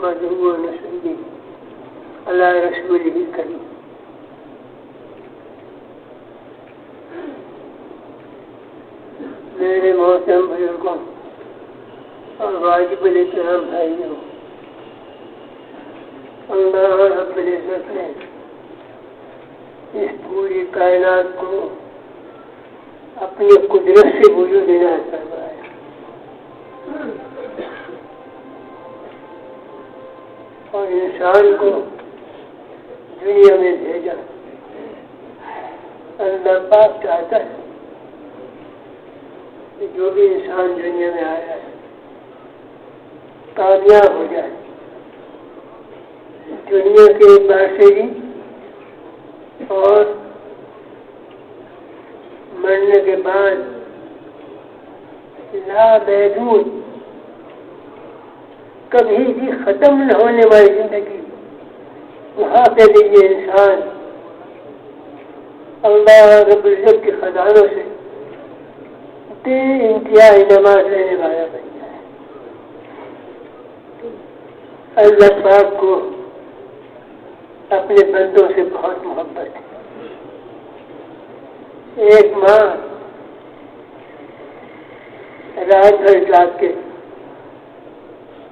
نحمده ونصلي على رسوله الكريم. میرے محترم بزرگوں اور واجب الاحترام بھائیوں، اللہ رب العزت نے اس پوری کائنات کو اپنی قدرت سے وجود دینا فرمایا. اور انسان کو دنیا میں بھیجا. اللہ پاک چاہتا ہے کہ جو بھی انسان دنیا میں آیا ہے کامیاب ہو جائے، دنیا کے اعتبار سے بھی اور مرنے کے بعد لامحدود کبھی بھی ختم نہ ہونے والی زندگی وہاں پہ بھی یہ انسان اللہ رب العزت کے خزانوں سے بے انتہائی نماز لینے والا بن جائے. اللہ پاک کو اپنے بندوں سے بہت محبت ہے. ایک ماں رات بھر جاگ کے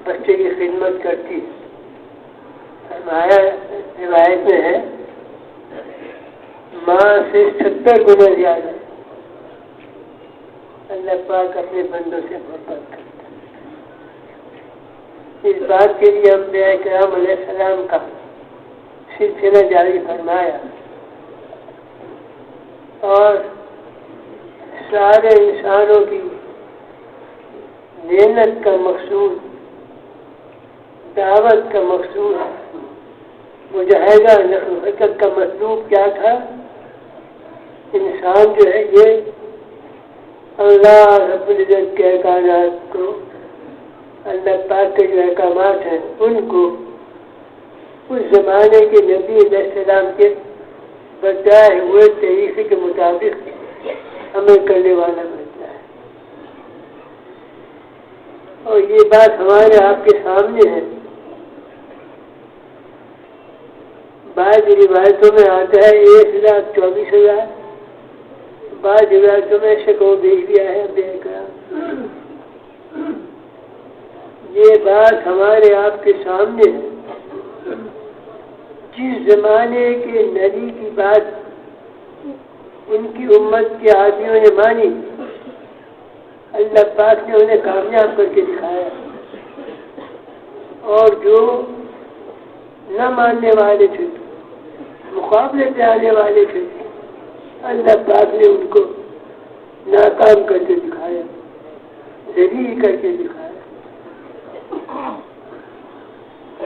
بچے کی خدمت کرتی ہے. ہمارا روایت میں ہے ماں سے 70 گنا زیادہ اللہ پاک اپنے بندوں سے محبت کرتا ہے. اس بات کے لیے انبیاء کرام علیہ السلام کا سلسلہ جاری فرمایا اور سارے انسانوں کی محنت کا مقصود، دعوت کا مقصود، مجاہدہ نقل و حرکت کا مطلوب کیا تھا؟ انسان جو ہے یہ اللہ رب العزت کے احکامات کو، اللہ پاک کے جو احکامات ہیں ان کو اس زمانے کے نبی علیہ السلام کے بتائے ہوئے طریقے کے مطابق عمل کرنے والا بنتا ہے. اور یہ بات ہمارے آپ کے سامنے ہے. بعض روایتوں میں آتا ہے 1,24,000، بعض روایتوں میں سے کو بھیج دیا ہے. یہ بات ہمارے آپ کے سامنے ہے. جس زمانے کے نبی کی بات ان کی امت کے آدمیوں نے مانی، اللہ پاک نے انہیں کامیاب کر کے دکھایا. اور جو نہ ماننے والے تھے، مقابلے پہ آنے والے تھے، اللہ پاک نے ان کو ناکام کر کے دکھایا، ذلیل کر کے دکھایا.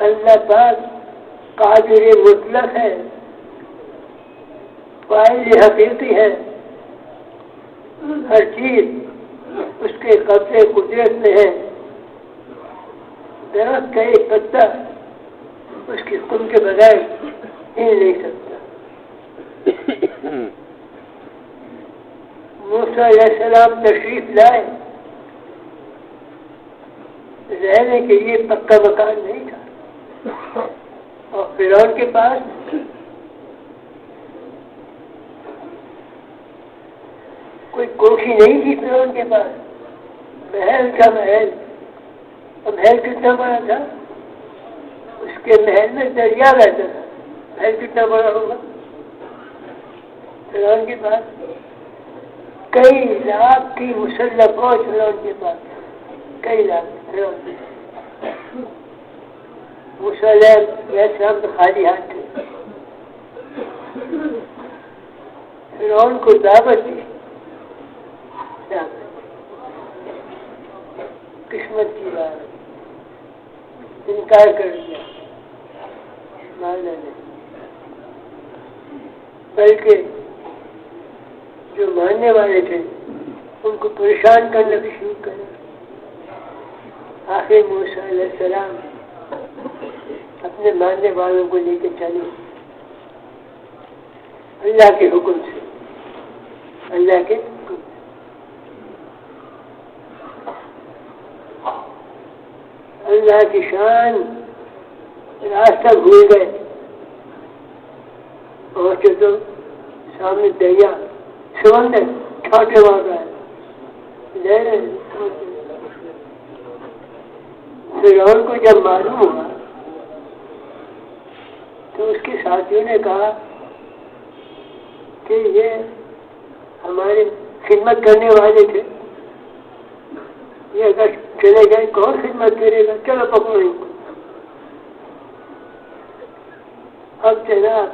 اللہ پاک قادر مطلق ہے، فاعل حقیقی ہے. ہر چیز اس کے قبضے قدرت میں ہے. درخت کا ایک پتا اس کی خون کے بغیر ہل نہیں سکتا. موسیٰ علیہ السلام تشریف لائے، رہنے کے لیے پکا مکان نہیں تھا. اور فرعون کے پاس کوئی کوٹھی نہیں تھی. فرعون کے پاس محل تھا. محل، اور محل کتنا بڑا تھا؟ اس کے محل میں دریا رہتا تھا. محل کتنا بڑا ہوگا؟ فرعون کے پاس کئی لاکھ کی مسلح فوج. فرعون کے پاس کئی لاکھ. موسیٰ علیہ السلام تو خالی ہاتھ تھے. فرعون کو دعوت دی، قسمت کی بات، انکار کر دیا. ماننا نہیں، بلکہ جو ماننے والے تھے ان کو پریشان کرنا بھی شروع کرا. آخر موسیٰ علیہ السلام اپنے ماننے والوں کو لے کے چلے اللہ کے حکم سے. اللہ کے حکم سے اللہ کی شان راستہ بھول گئے، پہنچے تو سامنے دریا سمندر چھوٹے مار رہا ہے، لے رہے فرعون کو جب معلوم ہوا تو اس کے ساتھیوں نے کہا کہ یہ ہماری خدمت کرنے والے تھے، یہ اگر چلے گئے کون خدمت کرے گا، چلو پکڑو ان کو۔ اب جناب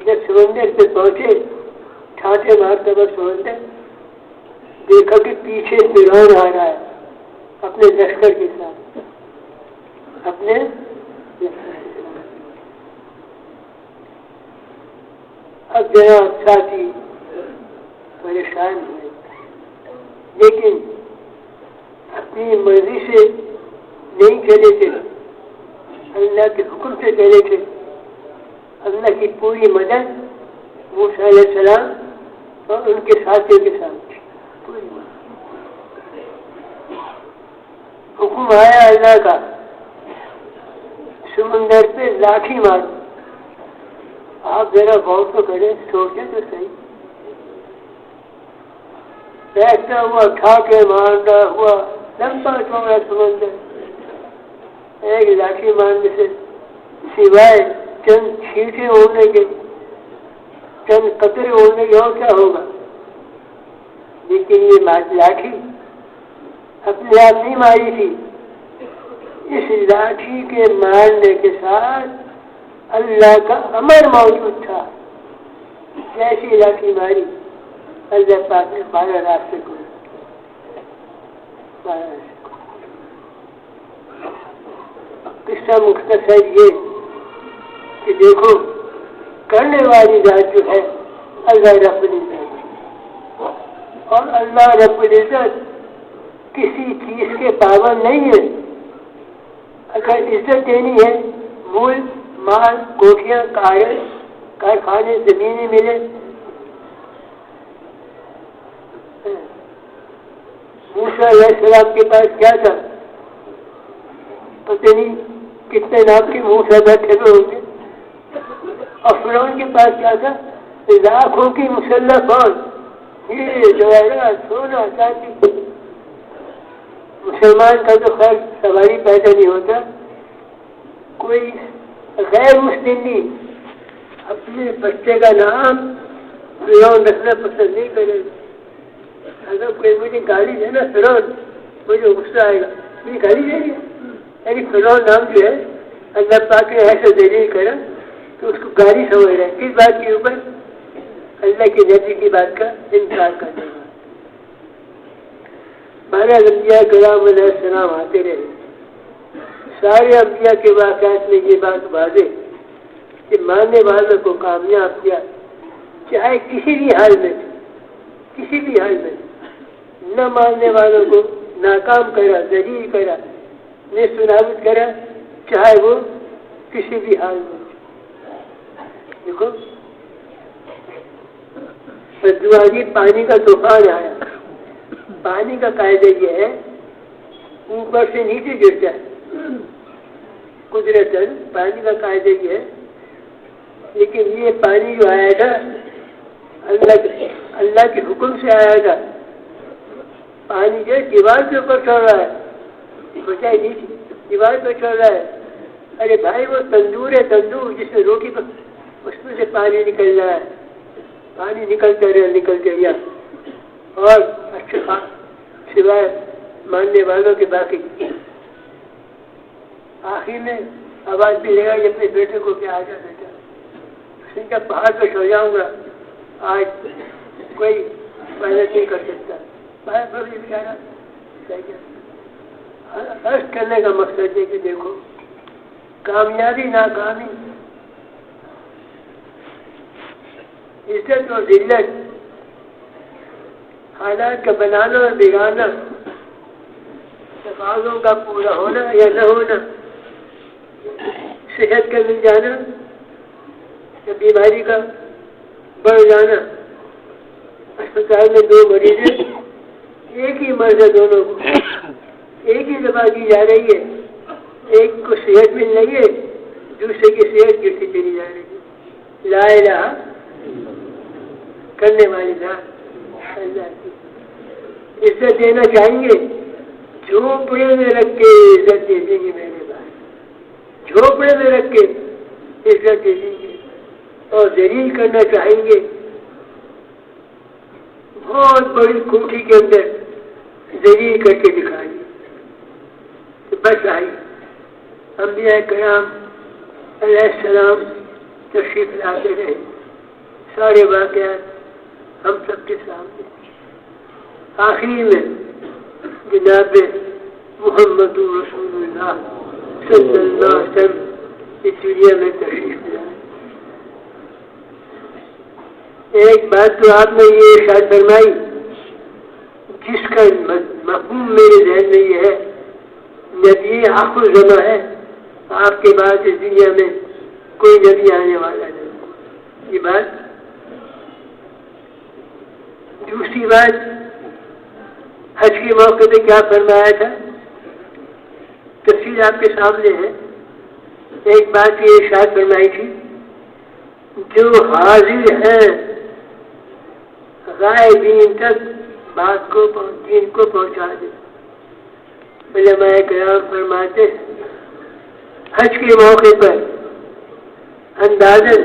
جب سمندر پہ پہنچے، چھانٹے مارتا بس سمندر، دیکھا کہ پیچھے فرعون آ رہا ہے اپنے لشکر کے ساتھ، اپنے اب جناب ساتھی پریشان ہوئے، لیکن اپنی مرضی سے نہیں چلے تھے، اللہ کے حکم سے چلے تھے۔ اللہ کی پوری مدد موسیٰ علیہ السلام اور ان کے ساتھیوں کے ساتھ پوری مدد۔ حکم آیا اللہ کا، سمندر پہ لاٹھی مارو۔ آپ ذرا غور تو کریں، سوچیں تو صحیح، بیٹھتا ہوا ٹھاکے مارتا ہوا لمبا چوڑا سمندر، ایک لاٹھی مارنے سے سوائے چند چھینٹے اڑنے کے، چند قطرے اڑنے کے اور کیا ہوگا؟ لیکن یہ لاٹھی اپنے آپ نہیں ماری تھی، اس لاٹھی کے مارنے کے ساتھ اللہ کا امر موجود تھا۔ جیسی لاٹھی ماری، اللہ پاک نے 12 راستے کو قصہ مختصر یہ کہ دیکھو کرنے والی ذات جو ہے اللہ رب العزت، اور اللہ رب العزت کسی چیز کے پابند نہیں ہے۔ اگر عزت دینی ہے، ملک مال کوٹھیاں کارخانے زمینیں ملے، موسیٰ علیہ السلام کے پاس کیا تھا؟ پتہ نہیں کتنے نام کے موسیٰ بیٹھے ہوئے ہوں گے، اور فرعون کے پاس کیا تھا؟ لاکھوں کی مسلح فوج، یہ جواہرات سونا چاندی۔ مسلمان کا تو خیر سواری پیدا نہیں ہوتا، کوئی غیر مسلم بھی اپنے بچے کا نام فرعون رکھنا پسند نہیں کرے گا۔ اگر کوئی مجھے گالی دے نا فرعون، مجھے غصہ آئے گا، مجھے گالی دے گا، یعنی فرعون نام جو ہے اللہ پاک نے ایسے دلیل کرا تو اس کو گالی سمجھ رہا ہے، کس بات کے اوپر؟ اللہ کے نبی کی بات کا انکار کرنے کا۔ ہمارے انبیاء کرام علیہ السلام آتے رہے، سارے انبیاء کے واقعات میں یہ بات واضح کہ ماننے والوں کو کامیاب کیا، چاہے کسی بھی حال میں، کسی بھی حال میں، نہ ماننے والوں کو ناکام کرا، ذلیل کرا، نیست و نابود کرا، چاہے وہ کسی بھی حال میں۔ دیکھو بدواری پانی کا طوفان آیا، پانی کا قاعدہ یہ ہے اوپر سے نیچے گرتا ہے، قدرتاً پانی کا قاعدہ یہ ہے، لیکن یہ پانی جو آیا تھا اللہ کے حکم سے آیا تھا۔ پانی جو دیوار کے اوپر چڑھ رہا ہے، بجائے نیچے دیوار پہ چڑھ رہا ہے۔ ارے بھائی وہ تندور ہے، تندور جس میں روٹی پر، اس میں سے پانی نکل رہا ہے، پانی نکلتا رہا اور اچھا سوائے ماننے والوں کے باقی۔ آخر میں آواز بھی لگا کہ اپنے بیٹے کو کیا آ جا بیٹا، اس نے کہا پہاڑ پہ سو جاؤں گا، آج کوئی مدد نہیں کر سکتا۔ باہر پر بھی بیچارہ عرض کرنے کا مقصد ہے کہ دیکھو کامیابی ناکامی، عزت اور ذلت، حالات کا بنانا اور بگاڑنا، تقاضوں کا پورا ہونا یا نہ ہونا، صحت کا مل جانا یا بیماری کا بڑھ جانا۔ اسپتال میں 2 مریض ہیں، ایک ہی مرض ہے دونوں کو، ایک ہی دوا دی جا رہی ہے، ایک کو صحت مل رہی ہے، دوسرے کی صحت گرتی چلی جا رہی ہے. لا الہ کرنے والی ذات اللہ کی عزت دینا چاہیں گے. جھوپڑے میں رکھ کے عزت دے دیں گے میرے بھائی. جھوپڑے میں رکھ کے عزت دے دیں گے. اور ذلیل کرنا چاہیں گے بہت بڑی کوٹھی کے اندر ذلیل کر کے دکھائیں گے. تو بس آئی انبیاء کرام علیہ السلام تشریف لاتے رہے. سارے واقعات ہم سب کے سامنے. آخری میں جناب محمد رسول اللہ صلی اللہ علیہ وسلم اس دنیا میں تشریف لائے. ایک بات تو آپ نے یہ ارشاد فرمائی جس کا مفہوم میرے ذہن میں یہ ہے نبی آخر زماں ہے. آپ کے بعد اس دنیا میں کوئی نبی آنے والا نہیں. یہ بات. دوسری بات حج کے موقع پہ کیا فرمایا تھا تفصیل آپ کے سامنے ہے. ایک بات یہ ارشاد فرمائی تھی جو حاضر ہیں غائبین تک بات کو دین کو پہنچا دے. علماء کرام فرماتے ہیں حج کے موقع پر اندازاً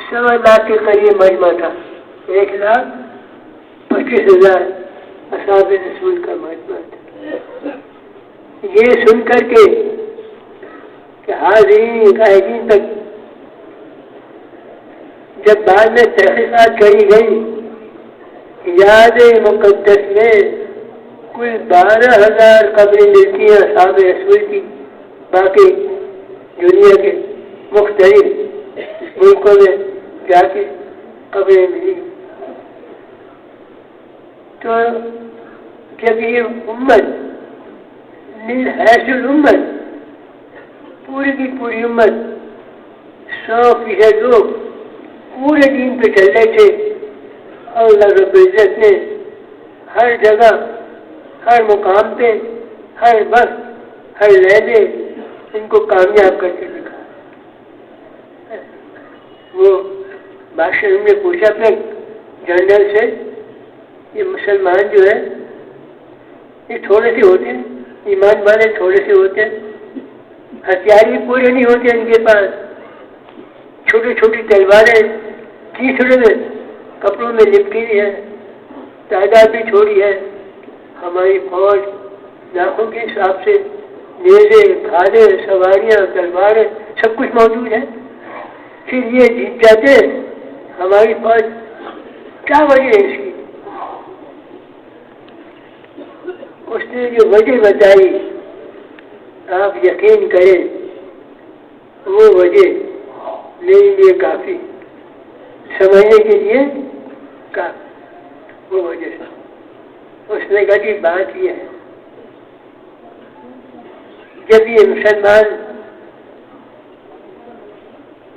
1.25 لاکھ کے قریب مجمع تھا. 1,25,000 اصحاب رسول کا مجمع تھا. یہ سن کر کے کہ حاضرین قائدین تک جب بعد میں تحقیقات کری گئی یاد مقدس میں کل 12,000 قبریں ملتی ہیں اصحاب رسول کی. باقی دنیا کے مختلف ملکوں میں جا کے قبریں ملی. تو جب یہ امت حیث الامت پوری کی پوری امت 100% لوگ پورے دین پہ چل رہے تھے اور اللہ رب العزت نے ہر جگہ ہر مقام پہ ہر وقت ہر لہجے ان کو کامیاب کر کے دکھا. وہ بادشاہ نے پوچھا اپنے جنرل سے یہ مسلمان جو ہے یہ تھوڑے سے ہوتے ہیں ایمان والے تھوڑے سے ہوتے ہیں ہتھیار بھی پورے نہیں ہوتے ان کے پاس. چھوٹی چھوٹی تلواریں تیسرے میں کپڑوں میں لپٹی ہوئی ہے. تعداد بھی چھوڑی ہے. ہماری فوج لاکھوں کے حساب سے نیزے گھاڑے سواریاں تلواریں سب کچھ موجود ہے. پھر یہ جیت جاتے ہماری فوج کیا وجہ ہے اس کی؟ اس نے جو وجہ بتائی آپ یقین کریں وہ وجہ میرے لیے کافی سمجھنے کے لیے کافی. وہ وجہ اس نے کہا کہ بات یہ ہے جب یہ مسلمان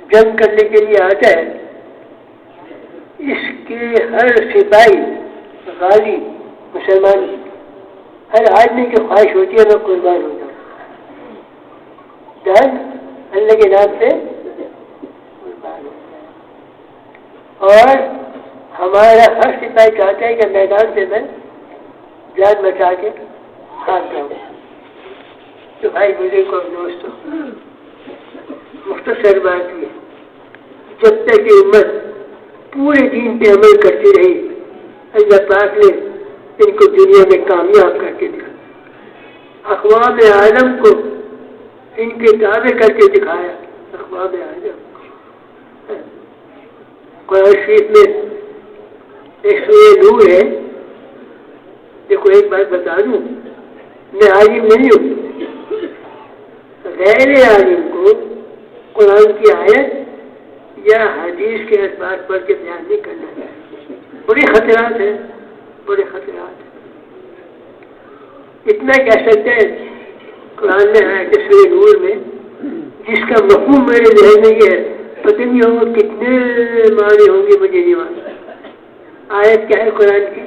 جنگ کرنے کے لیے آتا ہے اس کے ہر سپاہی غازی مسلمان ہر آدمی کی خواہش ہوتی ہے میں قربان ہو جاؤں. جان اللہ کے نام سے قربان ہو جائے. اور ہمارا ہر سپاہی چاہتا ہے کہ میدان سے میں جان بچا کے ہاتھ جاؤں. تو بھائی مجھے کو دوستوں مختصر بات یہ جب تک یہ امت پورے دین پہ عمل کرتی رہی اللہ پاک نے ان کو دنیا میں کامیاب کر کے دکھایا. اقوام عالم کو ان کے دعوے کر کے دکھایا. اقوام عالم قرآن شریف میں ایک سورہ نور ہے. دیکھو ایک بات بتا دوں میں عالم نہیں ہوں. غیر عالم کو قرآن کی آیت یا حدیث کے اخبار پڑھ کے بیان نہیں کرنا چاہیے. بڑے خطرات ہیں بڑے خطرات ہیں. اتنا کہہ سکتے ہیں قرآن میں ہے کہ سورہ نور میں جس کا مفہوم میرے ذہن میں یہ ہے پتہ نہیں ہوگا کتنے معنی ہوں گے مجھے نہیں معلوم. آیت کیا ہے قرآن کی؟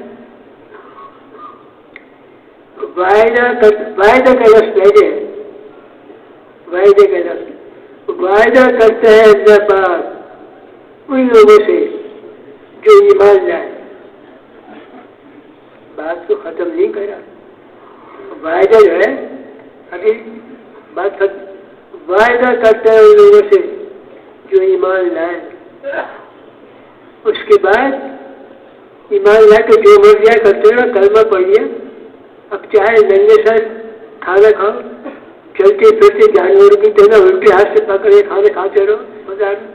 وعدہ کا لفظ پہلے ہے. وعدے کا لفظ وعدہ کرتا ہے اللہ پاک ان لوگوں سے جو ایمان لائے. بات کو ختم نہیں کرا. وعدہ جو ہے ابھی بات وعدہ کرتا ہے ان لوگوں سے جو ایمان لائے. اس کے بعد ایمان لا کے جو مر جائے کرتے رہو، کلمہ پڑھیے. اب چاہے ننگے سر کھانا کھاؤ، چلتے پھرتے جانور کی طرح الٹے ہاتھ سے پکڑے کھانے کھاتے رہو. بازار میں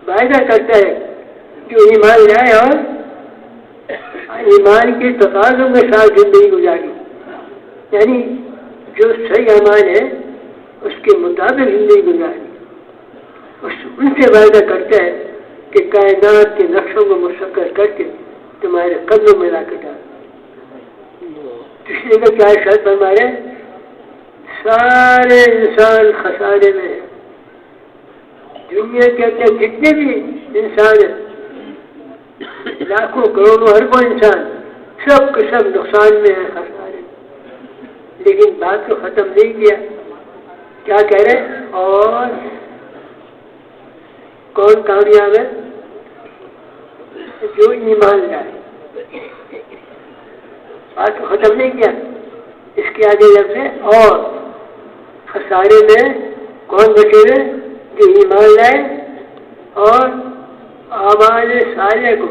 وعدہ کرتا ہے جو ایمان لائے اور ایمان کے تقاضوں کے ساتھ زندگی گزاری، یعنی جو صحیح ایمان ہے اس کے مطابق زندگی گزاری. ان سے وعدہ کرتا ہے کہ کائنات کے نقشوں کو مسخر کر کے تمہارے قدموں میں لا کے ڈال. اس لیے کہ کیا شرط ہمارے سارے انسان خسارے میں ہیں. دنیا کے اندر جتنے بھی انسان ہیں، لاکھوں کروڑوں اربوں انسان، سب کے سب نقصان میں ہیں، خسارے. لیکن بات کو ختم نہیں کیا. کیا کہہ رہے؟ اور کون کامیاب ہے؟ جو ایمان لائے. بات کو ختم نہیں کیا. اس کے آگے لفظ ہے اور خسارے میں کون بچے گئے؟ جو ایمان لائے اور اعمال صالح کو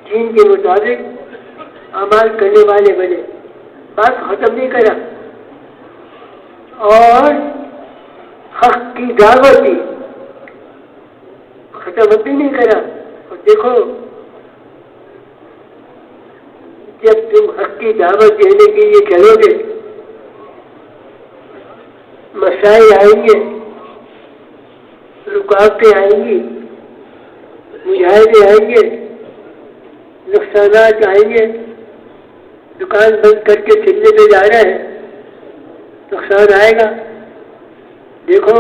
دین کے مطابق اعمال کرنے والے بنے. بات ختم نہیں کرا. اور حق کی دعوت دی، ختم بھی نہیں کرا. اور دیکھو جب تم حق کی دعوت دینے کے لیے چلو گے، مسائل آئیں گے، رکاوٹیں آئیں گی، مجاہدے آئیں گے، نقصانات آئیں گے. دکان بند کر کے چلنے پہ جا رہا ہے، نقصان آئے گا. دیکھو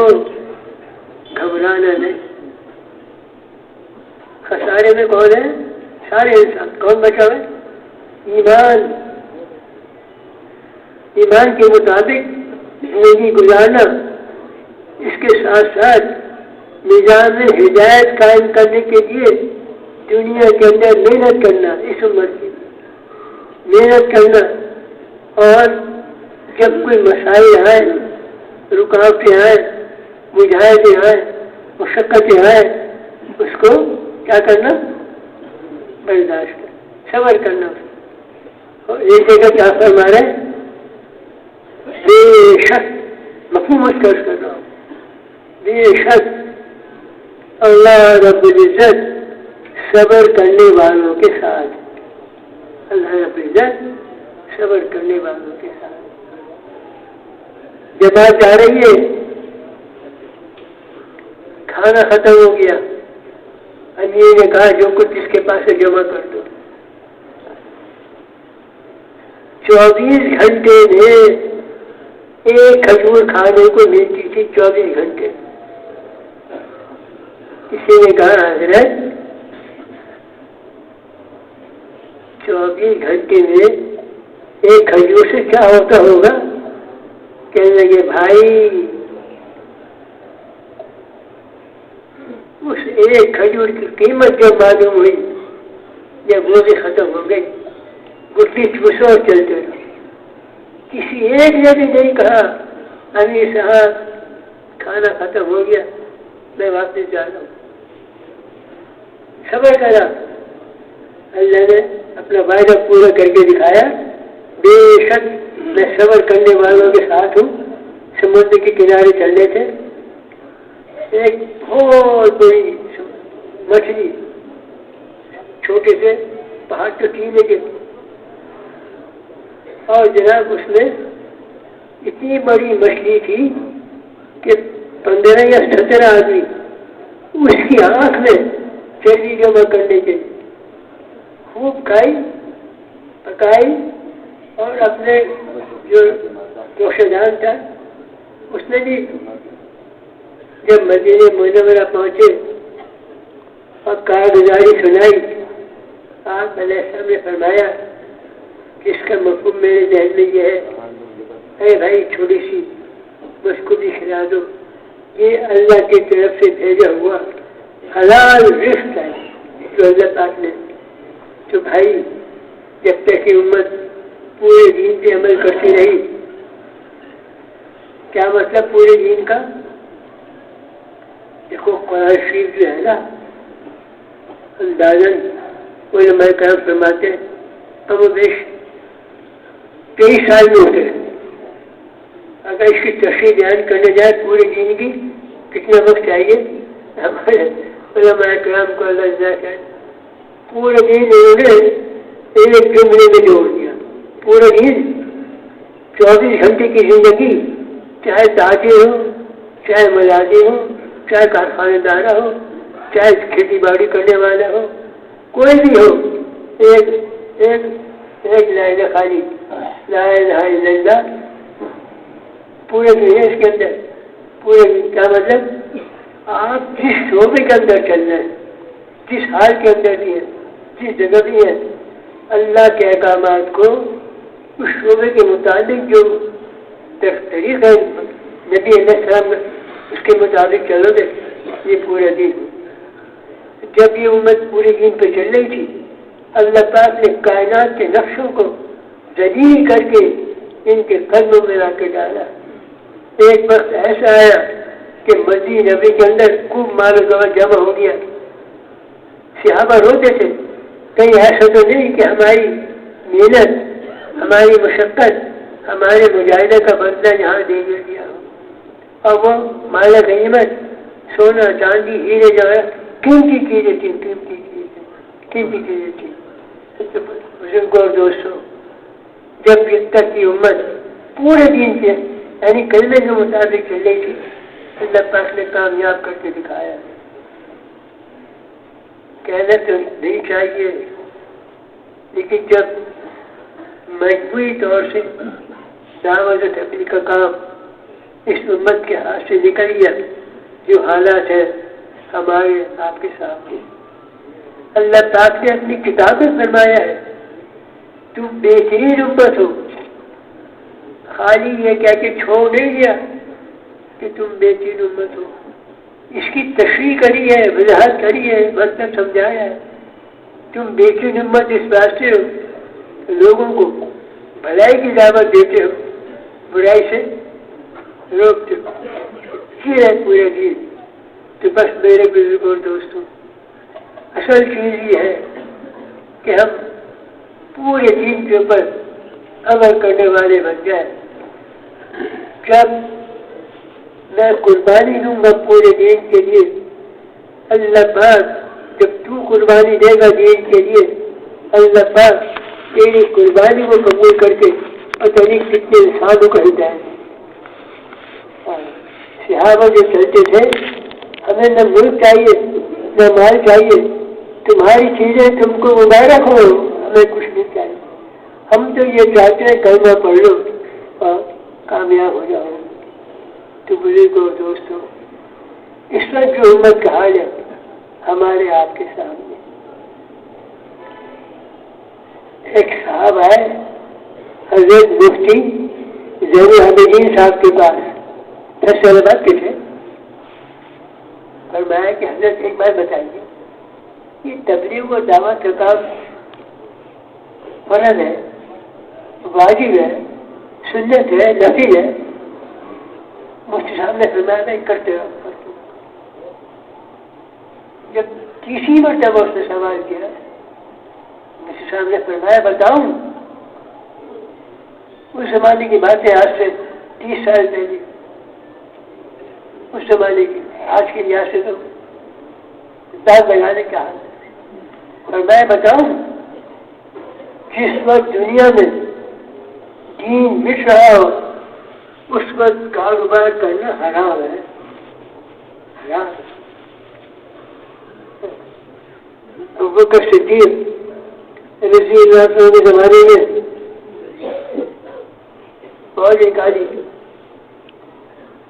گھبرانا نہیں. خسارے میں کون ہے؟ سارے انسان. کون بچا ہے؟ ایمان. ایمان کے مطابق زندگی گزارنا، اس کے ساتھ ساتھ نظام ہدایت قائم کرنے کے لیے دنیا کے اندر محنت کرنا، اس عمر کی محنت کرنا. اور جب کوئی مسائل آئے، رکاوٹیں آئیں، مجاہدے آئیں، مشقتیں آئیں، اس کو کیا کرنا؟ برداشت کرنا، صبر کرنا. اور ایک جگہ کیا فرما رہے؟ بے شک، مفہوم اس کا کر رہا ہوں، بے شک اللہ رب العزت صبر کرنے والوں کے ساتھ. اللہ رب العزت صبر کرنے والوں کے ساتھ. جب بات آ رہی ہے، کھانا ختم ہو گیا، امیر نے کہا جو کچھ جس کے پاس ہے جمع کر دو. 24 گھنٹے میں ایک کھجور کھانے کو ملتی تھی. 24 گھنٹے. کسی نے کہا حضرت 24 گھنٹے میں ایک کھجور سے کیا ہوتا ہوگا؟ کہنے لگے بھائی اس ایک کھجور کی قیمت جب معلوم ہوئی، جب وہ بھی ختم ہو گئی، گٹی چوسو اور چلتے رہے. کسی ایک نے بھی نہیں کہا امیر صاحب کھانا ختم ہو گیا، میں واپس جا رہا ہوں. صبر کرا. اللہ نے اپنا وعدہ پورا کر کے دکھایا. بے شک میں صبر کرنے والوں کے ساتھ ہوں. سمندر کے کنارے چل رہے تھے، ایک بہت بڑی مچھلی، چھوٹے سے پہاڑ تو تھی لیکن، اور جناب اس میں اتنی بڑی مچھلی تھی کہ 15 یا 17 آدمی اس کی آنکھ میں چربی جمع کرنے کے خوب کھائی، پکائی. اور اپنے جو روشہ دان تھا اس نے بھی جب مدینہ منورہ پہنچے اور کارگزاری سنائی، آپ علیہ السلام نے فرمایا کہ اس کا مفہوم میرے ذہن میں یہ ہے، اے بھائی چھوٹی سی اس کو بھی کھلا دو. یہ اللہ کی طرف سے بھیجا ہوا حلال رزق ہے جو اللہ پاک نے. تو بھائی جب تک کہ امت پورے دین پہ عمل کرتی رہی. کیا مطلب پورے دین کا؟ دیکھو قرآن شریف جو ہے نا اندازاً علماء کرام فرماتے ہیں کم و بیش 23 سال میں ہوتے ہیں. اگر اس کی تفصیل بیان کرنے جائے پورے دین کی کتنا وقت چاہیے؟ ہمارے علماء کرام کو اللہ جزا کرے پورے دین انہوں نے ایک جملے میں جوڑ دیا. پورے دن 24 گھنٹے کی زندگی چاہے تاجر ہو چاہے ملازم ہو چاہے کارخانے دارہ ہو چاہے کھیتی باڑی کرنے والا ہو کوئی بھی ہو ایک ایک ایک لائن خالی لا الہ الا اللہ پورے دن اس کے اندر. پورے دن کا مطلب آپ جس شعبے کے اندر چل رہے ہیں جس حال کے اندر بھی ہیں جس جگہ بھی ہیں اللہ کے احکامات کو اس شعبے کے مطابق جو طریق ہے نبی علیہ السلام اس کے مطابق چلو گے. یہ پورا دین. جب یہ امت پورے دین پہ چل رہی تھی اللہ پاک نے کائنات کے نقشوں کو ذلیل کر کے ان کے قلبوں میں لا کے ڈالا. ایک وقت ایسا آیا کہ مسجد نبی کے اندر خوب مال و دولت جمع ہو گیا. صحابہ روتے تھے کہیں ایسا تو نہیں کہ ہماری محنت ہماری مشقت ہمارے مجاہدہ کا بدلہ یہاں دے دیا ہو. اور وہ مال غنیمت سونا چاندی ہیرے جگہ قیمتی چیزیں تھیں قیمتی چیزیں تھیں. بزرگوں اور دوستوں جب تک کی امت پورے دین سے یعنی کلمے کے مطابق چل رہی تھی اللہ پاک نے کامیاب کر کے دکھایا. کہنا تو نہیں چاہیے لیکن جب مجموعی طور سے دعوت و تبلیغ کا کام اس امت کے ہاتھ سے نکل گیا جو حالات ہیں ہمارے آپ کے سامنے. اللہ پاک نے اپنی کتاب میں فرمایا ہے تم بہترین امت ہو. خالی یہ کہہ کے چھوڑ نہیں دیا کہ تم بہترین امت ہو. اس کی تشریح کری ہے وضاحت کری ہے مطلب سمجھایا ہے. تم بہترین امت اس بات سے ہو لوگوں کو بھلائی کی دعوت دیتے ہو برائی سے روکتے ہو. یہ ہے پورے دین. تو بس میرے بزرگوں اور دوستوں اصل چیز یہ ہے کہ ہم پورے دین کے اوپر عمل کرنے والے بن جائیں. جب میں قربانی دوں گا پورے دین کے لیے اللہ پاک جب تو قربانی دے گا دین کے لیے اللہ پاک تیری قربانی کو قبول کر کے پتہ نہیں کتنے انسانوں کا ہدایت. صحابہ جو چلتے تھے ہمیں نہ ملک چاہیے نہ مال چاہیے تمہاری چیزیں تم کو مبارک ہو ہمیں کچھ نہیں چاہیے. ہم تو یہ چاہتے ہیں کلمہ پڑھ لو اور کامیاب ہو جاؤ. تو بزرگوں اور دوستوں اس وقت جو امت کا حال ہے ہمارے آپ کے سامنے. ایک صاحب آئے حضرت مفتی زین العابدین صاحب کے پاس 10 سال بعد کے تھے. فرمایا کہ حضرت ایک بات بتائیے یہ تبلیغ و دعوت کا کام فرض ہے واجب ہے سنت ہے نفل ہے. مفتی صاحب نے فرمایا نہیں کرتے ہو. جب تیسری مرتبہ اس نے سوال کیا مفتی صاحب نے فرمایا بتاؤں. اس زمانے کی باتیں آج سے 30 سال پہلے اس زمانے کی آج کی لحاظ سے تو داغ لگانے کا حال ہے. اور میں بتاؤں جس وقت دنیا میں دین مٹ رہا ہو اس وقت کاروبار کرنا حرام ہے. حرام. ابوبکر صدیق رضی اللہ عنہ کے زمانے میں فوج نکالی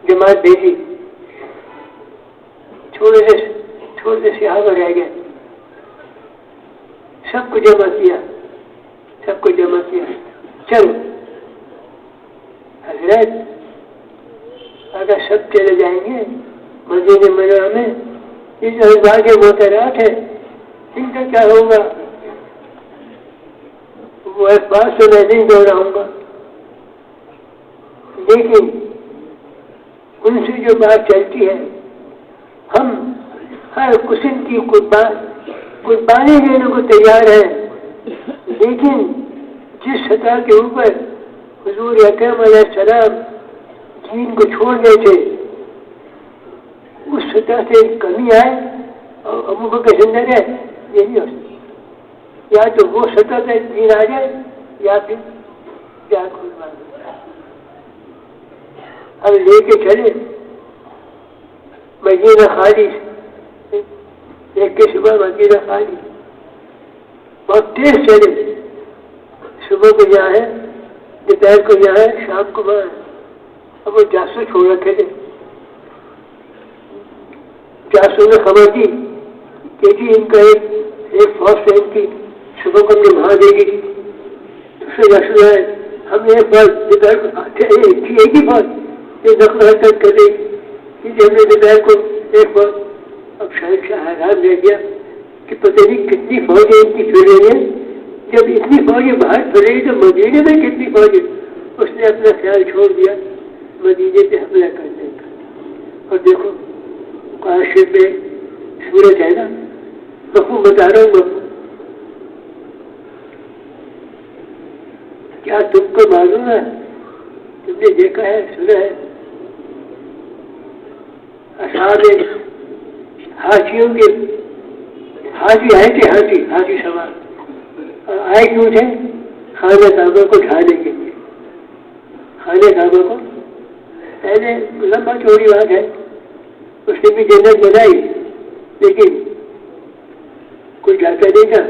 جماعت بھیجی چھوٹے سے صحابہ رہ گئے. سب کو جمع کیا چلو حضرت لہٰذا سب چلے جائیں گے مدینہ منورہ میں. یہ جو ازواج محترمات ہیں ان کا کیا ہوگا؟ وہ الفاظ سے میں نہیں دوہراؤں گا، لیکن ان سے جو بات چلتی ہے، ہم ہر قسم کی قربانی دینے کو تیار ہیں، لیکن جس سطح کے اوپر حضور اکرم علیہ السلام دین کو چھوڑ گئے تھے اس سطح سے کمی آئے اور ابو بکر زندہ رہے، یہ نہیں ہو سکتا. یا تو وہ سطح سے دین آ جائے یا پھر جان قربان ہو جائے. اب لے کے چلے مدینہ خالی، ایک کے صبح مدینہ خالی، بہت تیز چلے. صبح کو جہاں ہے، دوپہر کو جہاں ہے، شام کو وہاں. اب وہ جاسوس چھوڑ رکھے تھے. جاسوس نے خبر دی کہ جی ان کا ایک فوج سے ان کی صبح کو اپنے وہاں دے گی. دوسرے جاسوس ہے، ہم نے ایک فوج دوپہر کو ایک ہی فوج یہ نقل حرکت کر رہی کہ ہم نے دوپہر کو ایک فوج. اب شہنشاہ حیران رہ گیا کہ پتہ نہیں کتنی فوجیں ان کی پھر رہی ہیں. جب اتنی فوجیں باہر پھر رہی تو مدینے میں کتنی فوجیں. اس نے اپنا خیال چھوڑ دیا مدینے پہ حملہ کرنے کا. اور دیکھو کاشی پہ سورج ہے نا، مفہوم بتا رہا ہوں مفہوم. کیا تم کو معلوم ہے، تم نے دیکھا ہے سنا ہے اصحاب ہاتھیوں کے ہاتھی آئے تھے، ہاتھی سوار آئے کیوں تھے؟ خانہ کعبہ کو ڈھانے کے لیے. خانہ کعبہ کو پہلے لمبا چوڑی بات ہے، اس نے بھی جنت بنائی، لیکن کوئی جاتا نہیں تھا.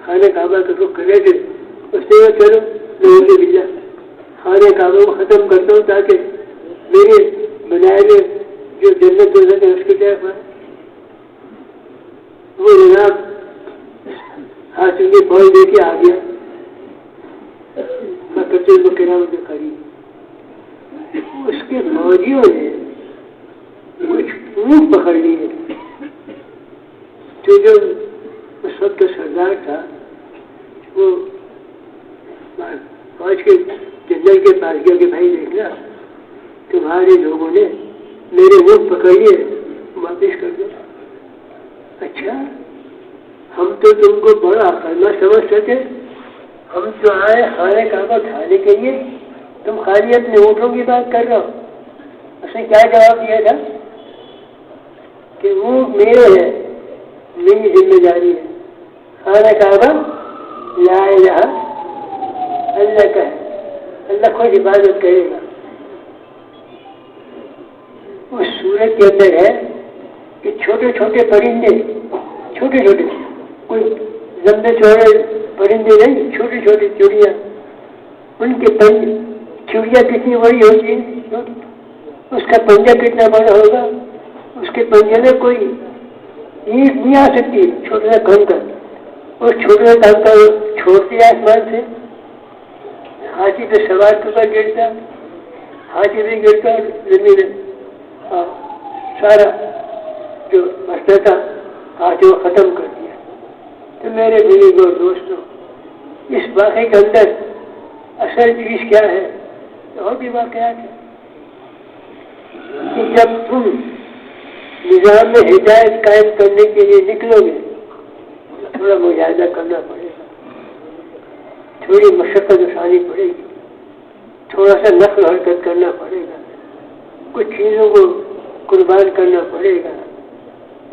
خانہ کعبہ کا رخ کرے تھے. اس نے کہا چلو لوگوں کے بجا خانہ کعبہ کو ختم کرتا ہوں تاکہ میرے بنائے ہوئے جو جنت ہے اس کی طرف وہ جناب ہاتھوں کی فوج لے کے آ گیا. کے قریب اس کے فوجیوں نے کچھ اونٹ پکڑ لیے. تو جو اس وقت سردار تھا وہ فوج کے جنرل کے پاس گیا کہ بھائی دیکھنا تمہارے لوگوں نے میرے اونٹ پکڑ لیے، واپس کر دو. اچھا ہم تو تم کو بڑا عقلمند سمجھتے تھے، ہم تو آئے خانہ کعبہ کھانے کے لیے، تم خالی اپنے اونٹوں کی بات کر رہے ہو. اس نے کیا جواب دیا تھا کہ اونٹ میرے ہے، میری ذمہ داری ہے. خانہ کعبہ لا الہ اللہ کا ہے، اللہ خود عبادت کرے گا. اس سورت کے اندر ہے کہ چھوٹے چھوٹے پرندے، چھوٹے چھوٹے کوئی لمبے چوڑے پرندے نہیں، چھوٹی چھوٹی چڑیاں، ان کے چڑیا کتنی بڑی ہوتی ہے، اس کا پنجہ کتنا بڑا ہوگا، اس کے پنجے میں کوئی اینٹ نہیں آ سکتی. چھوٹا سا کنکر، اور چھوٹا سا کنکر چھوڑتے آسمان سے ہاتھی پہ سوار کے اوپر گرتا، ہاتھی بھی گرتا زمین میں سارا جو مسئلہ تھا ہاتھی کو ختم کر دیا. تو میرے بزرگوں اور دوستوں، اس واقعے کے اندر اصل چیز کیا ہے؟ اور بھی واقعات ہے کہ جب تم نظام میں ہدایت قائم کرنے کے لیے نکلو گے تو تھوڑا مجاہدہ کرنا پڑے گا، تھوڑی مشقت اٹھانی پڑے گی، تھوڑا سا نقل حرکت کرنا پڑے گا، کچھ چیزوں کو قربان کرنا پڑے گا.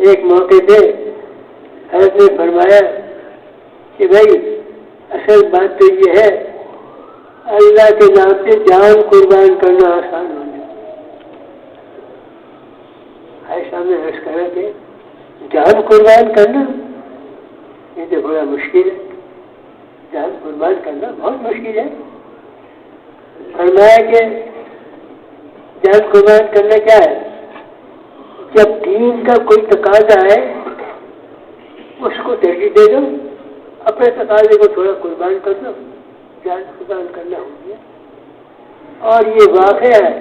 ایک موقع پہ حضرت نے فرمایا کہ بھائی اصل بات تو یہ ہے اللہ کے نام سے جان قربان کرنا آسان ہو جائے. ایسا میں عرض کرا کہ جان قربان کرنا یہ تو بڑا مشکل ہے، جان قربان کرنا بہت مشکل ہے. فرمایا کہ جان قربان کرنا کیا ہے؟ جب دین کا کوئی تقاضا ہے اس کو ترجیح دے دو، اپنے تقاضے کو تھوڑا قربان کر دو، جان قربان کرنا ہو گیا. اور یہ واقعہ ہے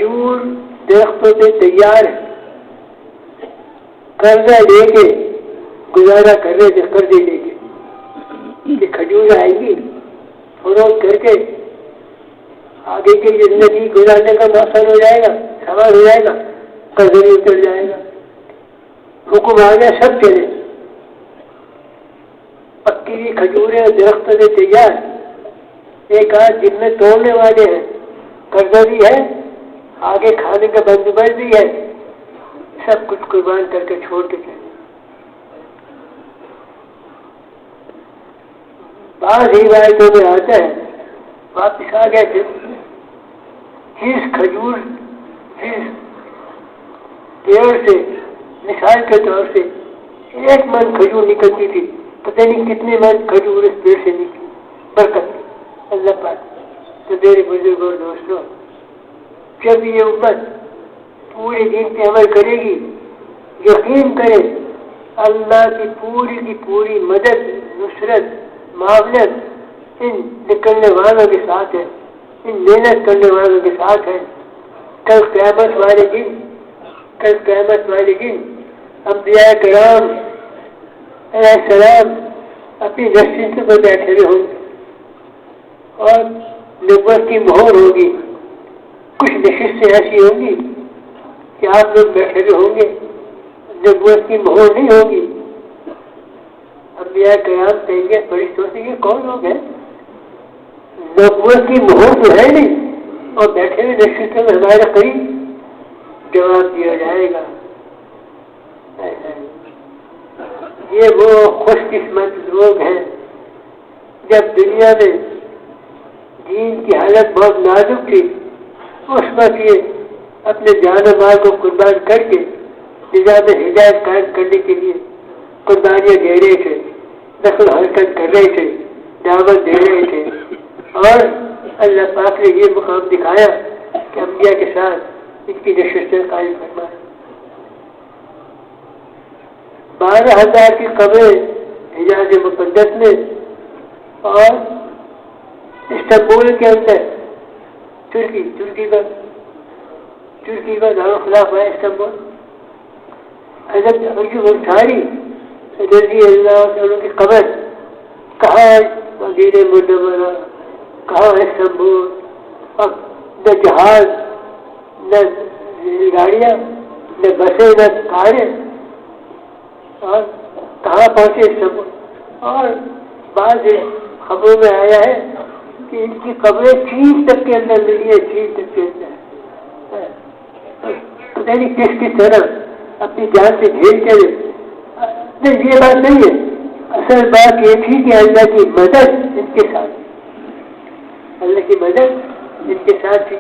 کھجور درختوں پہ تیار ہے، قرضہ لے کے گزارا کر رہے تھے، قرضے لے کے کہ کھجور آئے گی، فروخت کر کے آگے کی زندگی گزارنے کا آسان ہو جائے گا، سوال ہو جائے گا، قرضہ بھی اتر جائے گا۔ حکم آ گیا سب چلے، پکی ہوئی کھجوریں درختوں سے تیار، ایک آدھ جن میں توڑنے والے ہیں، قرضہ بھی ہے، آگے کھانے کا بندوبست بھی ہے، سب کچھ قربان کر کے چھوڑ کے چلے۔ بعض روایتوں میں آتا ہے واپس آ گئے تھے، اس کھجور اس پیڑ سے مثال کے طور سے 1 من کھجور نکلتی تھی، پتہ نہیں کتنے من کھجور اس پیڑ سے نکلی، برکت اللہ پاک۔ تو میرے بزرگ اور دوستوں، جب یہ امت پورے دین پہ عمل کرے گی، یقین کرے اللہ کی پوری مدد، نصرت، معاونت ان نکلنے والوں کے ساتھ ہے، ان محنت کرنے والوں کے ساتھ ہے۔ کل قیامت والے دن انبیاء کرام علیہ السلام اپنی نشستوں پر بیٹھے ہوئے ہوں گے اور نبوت کی مہر ہوگی۔ کچھ نشستیں ایسی ہوں گی کہ آپ لوگ بیٹھے ہوئے ہوں گے، نبوت کی مہر نہیں ہوگی۔ انبیاء کرام کہیں گے فرشتوں سے یہ کون لوگ ہیں؟ نبوت کی مہر تو ہے نہیں اور بیٹھے ہوئے نشستوں میں ہمارے قریب۔ جواب دیا جائے گا یہ وہ خوش قسمت لوگ ہیں جب دنیا میں دین کی حالت بہت نازک تھی، اس وقت یہ اپنے جان و مال کو قربان کر کے نظام ہدایت قائم کرنے کے لیے قربانیاں دے رہے تھے، نقل حرکت کر رہے تھے، دعوت دے رہے تھے، اور اللہ پاک نے یہ مقام دکھایا کہ انبیاء کے ساتھ ان کی نشستیں قائم فرمائے۔ 12,000 کی قبریں حجاز مقدس میں اور استنبول کے اندر، ترکی کا دارالخلاف ہے استنبول۔ حضرت ایوب انصاری رضی اللہ عنہ کی قبر کہاں مدینہ منورہ، کہاں استنبول، اور نہ جہاز، نہ گاڑیاں، نہ بسیں، نہ کاریں، اور کہاں پہنچے استنبول۔ اور بعض خبروں میں آیا ہے کہ ان کی قبریں چین تک کے اندر ملی ہے، چین تک کے اندر، پتہ نہیں کس طرح اپنی جان سے جھیل چلے۔ نہیں، یہ بات نہیں ہے، اصل بات یہ تھی کہ اللہ کی مدد ان کے ساتھ، اللہ کی مدد ان کے ساتھ تھی۔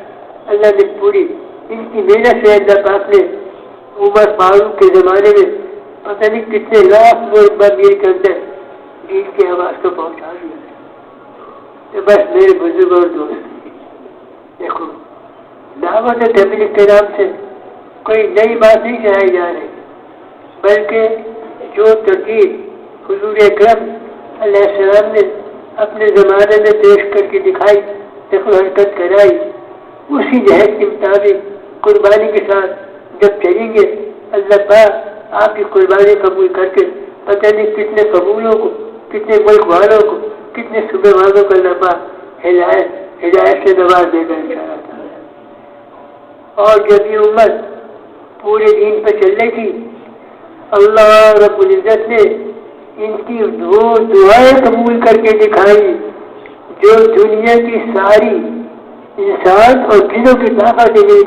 اللہ نے پوری ان کی محنت سے اللہ پاک نے عمر فاروق کے زمانے میں پتہ نہیں کتنے لاکھ لوگ میل کے اندر دین کی آواز کو پہنچا دیا۔ تو بس میرے بزرگ اور دوست، دیکھو دعوت تبلیغ کے نام سے کوئی نئی بات نہیں چلائی جا رہی، بلکہ جو ترتیب حضور اکرم علیہ السلام نے اپنے زمانے میں پیش کر کے دکھائی، نقل حرکت کرائی، اسی جہد کے مطابق قربانی کے ساتھ جب چلیں گے، اللہ پاک آپ کی قربانی قبول کر کے پتہ نہیں کتنے قبولوں کو، کتنے ملک والوں کو، کتنے صوبے والوں کو اللہ پاک ہدایت سے نواز دے کر انشاءاللہ۔ اور جب یہ امت پورے دین پہ چل رہی تھی، اللہ رب العزت نے ان کی دو دعائیں قبول کر کے دکھائی جو دنیا کی ساری انسان اور جنوں کی طاقت نہیں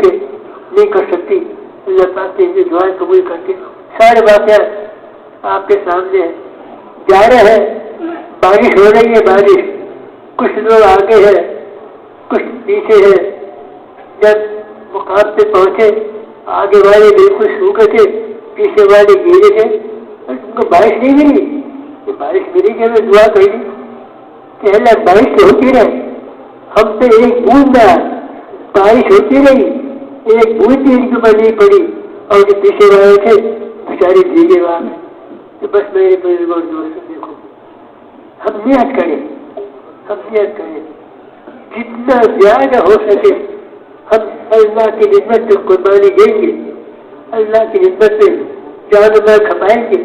کر سکتی۔ اللہ پاک نے یہ دعائیں قبول کر کے سارے واقعات آپ کے سامنے ہیں۔ جا رہے ہیں، بارش ہو رہی ہے، بارش، کچھ لوگ آگے ہیں، کچھ پیچھے ہیں۔ جب مقام پہ پہنچے، آگے والے بالکل سوکھے تھے، پیچھے والے گیلے تھے، اور ان کو بارش نہیں ملی۔ کہ بارش ملی کہ ہمیں دعا کری کہ اللہ بارش تو ہوتی رہے، ہم پہ ایک بوند نہ آئے، بارش ہوتی رہی، ایک بوند بھی ان کے اوپر نہیں پڑی، اور جو پیچھے والے تھے بیچارے بھیگے وہاں میں۔ تو بس میرے بزرگ اور دوستوں، دیکھو ہم نیت کریں جتنا زیادہ ہو سکے ہم اللہ کی خدمت میں قربانی دیں گے، اللہ کی خدمت میں جان و مال کھپائیں گے،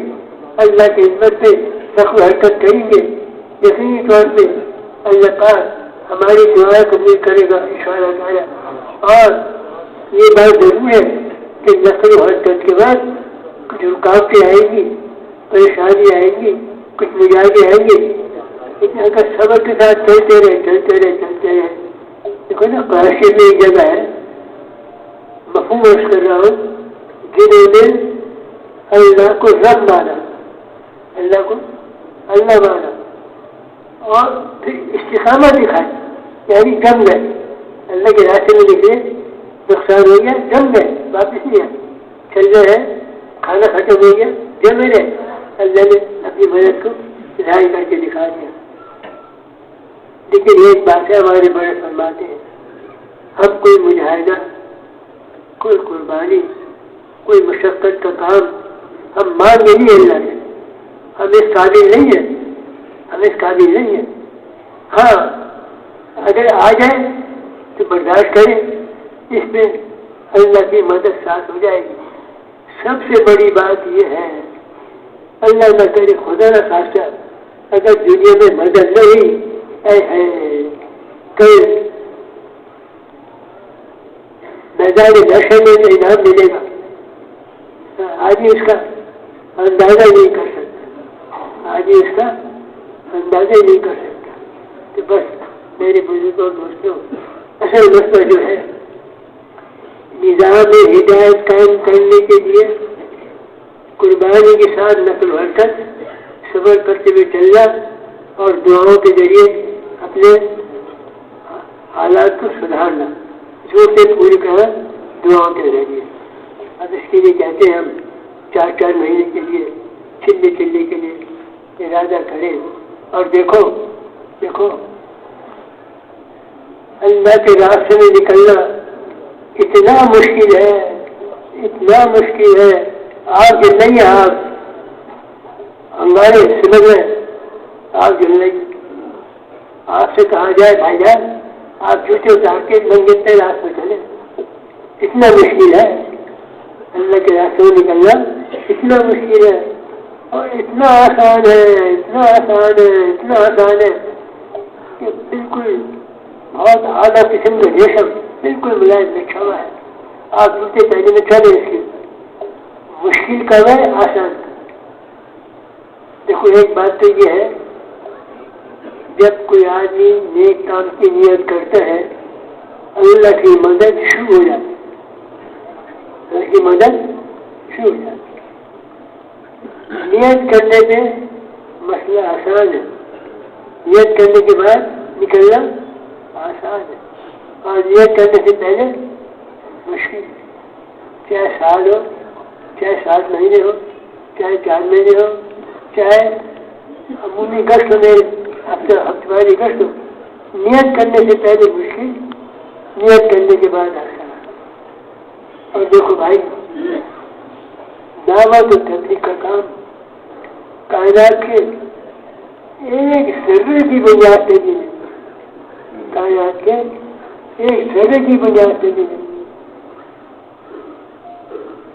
اللہ کی خدمت میں نقل و حرکت کریں گے، یقینی طور پہ اللہ پاک ہماری دعائیں قبول کرے گا انشاءاللہ تعالیٰ۔ اور یہ بات ضرور ہے کہ نقل و حرکت کے بعد کچھ رکاوٹیں آئیں گی، پریشانی آئیں گی، کچھ مزاجیں آئیں گے، لیکن اگر صبر کے ساتھ چلتے رہے۔ دیکھو نا، قرآن میں ایک جگہ ہے، مفہوم عرض کر رہا ہوں، جنہوں نے اللہ کو رب مانا، اللہ کو اللہ مانا اور پھر استقامت دکھائی، یعنی جم گئے، اللہ کے راستے میں نکلے، نقصان ہو گیا، جم گئے، واپس نہیں آئے، چل رہے ہیں، کھانا ختم ہو گیا، جمے رہے، اللہ نے اپنی مدد کو ظاہر کر کے دکھا دیا۔ لیکن ایک بات ہے، ہمارے بڑے فرماتے ہیں، ہم کوئی مجاہدہ، کوئی قربانی، کوئی مشقت کا کام ہم مانگے نہیں اللہ سے، ہم اس قابل نہیں ہیں، ہم اس قابل نہیں ہیں۔ ہاں اگر آ جائے تو برداشت کریں، اس میں اللہ کی مدد ساتھ ہو جائے گی۔ سب سے بڑی بات یہ ہے، اللہ نہ کرے خدا نہ خاصہ اگر دنیا میں مدد نہیں ہے، کل میدان محشر میں تو انعام ملے گا، آدمی اس کا اندازہ نہیں کر سکتا، آدمی اس کا اندازہ نہیں کر سکتا۔ تو بس میرے بزرگوں اور دوستوں، اصل مسئلہ جو ہے نظام ہدایت قائم کرنے کے لیے قربانی کے ساتھ نقل و حرکت، صبر کرتے ہوئے چلنا اور دعاؤں کے ذریعے اپنے حالات کو سدھارنا، جو سے پوری طرح دعاؤں کے ذریعے۔ اب اس کے لیے کہتے ہیں ہم 4 مہینے کے لیے چلنے کے لیے ارادہ کریں، اور دیکھو اللہ کے راستے میں نکلنا اتنا مشکل ہے، اتنا مشکل ہے، آپ جل نہیں، آپ ہمارے سمجھ میں آپ جل نہیں، آپ سے کہا جائے بھائی جان آپ جوتے اتار کے منگتے راستے میں چلے، اتنا مشکل ہے، اللہ کے راستے میں نکلنا اتنا مشکل ہے، اور اتنا آسان ہے، اتنا آسان ہے، اتنا آسان ہے کہ بالکل بہت اعلیٰ قسم کا ریشم بالکل ملائم لکھا ہوا ہے، آپ جوتے پہنے میں چلے، اس کی مشکل کر رہے ہیں آسان۔ دیکھو ایک بات تو یہ ہے، جب کوئی آدمی نیک کام کی نیت کرتا ہے اللہ کی مدد شروع ہو جاتی ہے، اللہ کی مدد شروع ہو جاتی ہے۔ نیت کرنے میں مسئلہ آسان ہے، نیت کرنے کے بعد نکلنا آسان ہے، اور نیت کرنے سے پہلے مشکل ہے، چاہے سال ہو، چاہے 7 مہینے ہو، چاہے 4 مہینے ہو، چاہے عمومی گشت میں ہفتے واری گشت ہو، نیت کرنے سے پہلے مشکل، نیت کرنے کے بعد آسان۔ اور دیکھو بھائی، دعوت و تبلیغ کا کام کائنات کے ایک ذرے کی بنیاد پہ بھی نہیں، کائنات کے ایک ذرے کی بنیاد پہ بھی نہیں،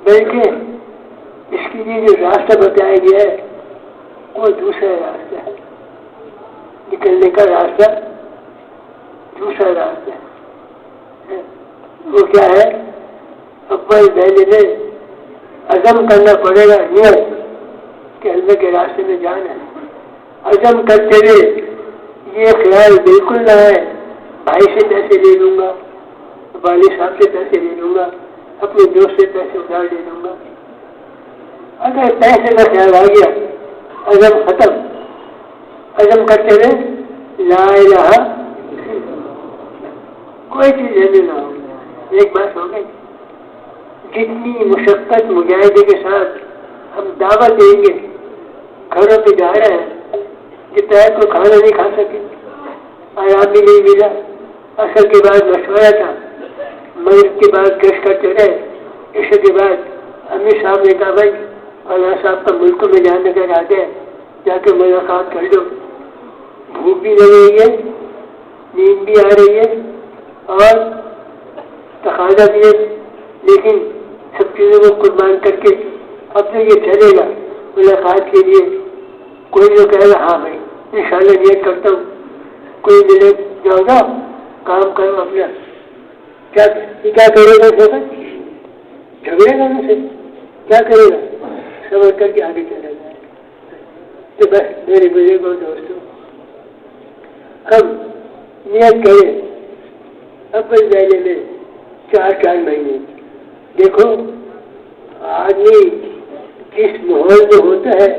بلکہ اس کے لیے جو راستہ بتایا گیا ہے وہ دوسرا راستہ ہے، نکلنے کا راستہ دوسرا راستہ ہے۔ وہ کیا ہے؟ اول پہلے میں عزم کرنا پڑے گا، نیت کہ اللہ کے راستے میں جانا ہے۔ عزم کرتے ہوئے یہ خیال بالکل نہ ہے بھائی سے پیسے لے لوں گا، والد صاحب سے پیسے لے لوں گا، اپنے دوست سے پیسے ادھار لے لوں گا۔ اگر پیسے کا خیال آ گیا، عزم ختم۔ عزم کرتے ہوئے لا الہ، کوئی چیز ہے نہ ہو۔ ایک بات ہو گئی، جتنی مشقت مجاہدے کے ساتھ ہم دعوت دیں گے، گھروں پہ جا رہے ہیں، دوپہر کو کھانا نہیں کھا سکے، آرام بھی نہیں ملا، عصر کے بعد مشورہ تھا، مغرب کے بعد گشت کرتے رہے، عشاء کے بعد امیر صاحب نے کہا بھائی اللہ صاحب کا ملکوں میں جانے کا ارادہ ہے، جا کے ملاقات کر لو۔ بھوک بھی لگ رہی ہے، نیند بھی آ رہی ہے، اور تقاضا بھی ہے، لیکن سب چیزوں کو قربان کر کے اپنے یہ چلے گا ملاقات کے لیے. کوئی جو کہے گا ہاں بھائی انشاءاللہ نیت کرتا ہوں، کوئی ملے جاؤ گا کام کرو اپنا، کیا کرے گا؟ جھگڑے گا ان سے، کیا کرے گا؟ سمجھ کر کے آگے چلا جائے. تو بس میرے بزرگوں دوستوں، ہم نیت کریں اپنے ذہن میں 4 مہینے. دیکھو آدمی جس ماحول میں ہوتا ہے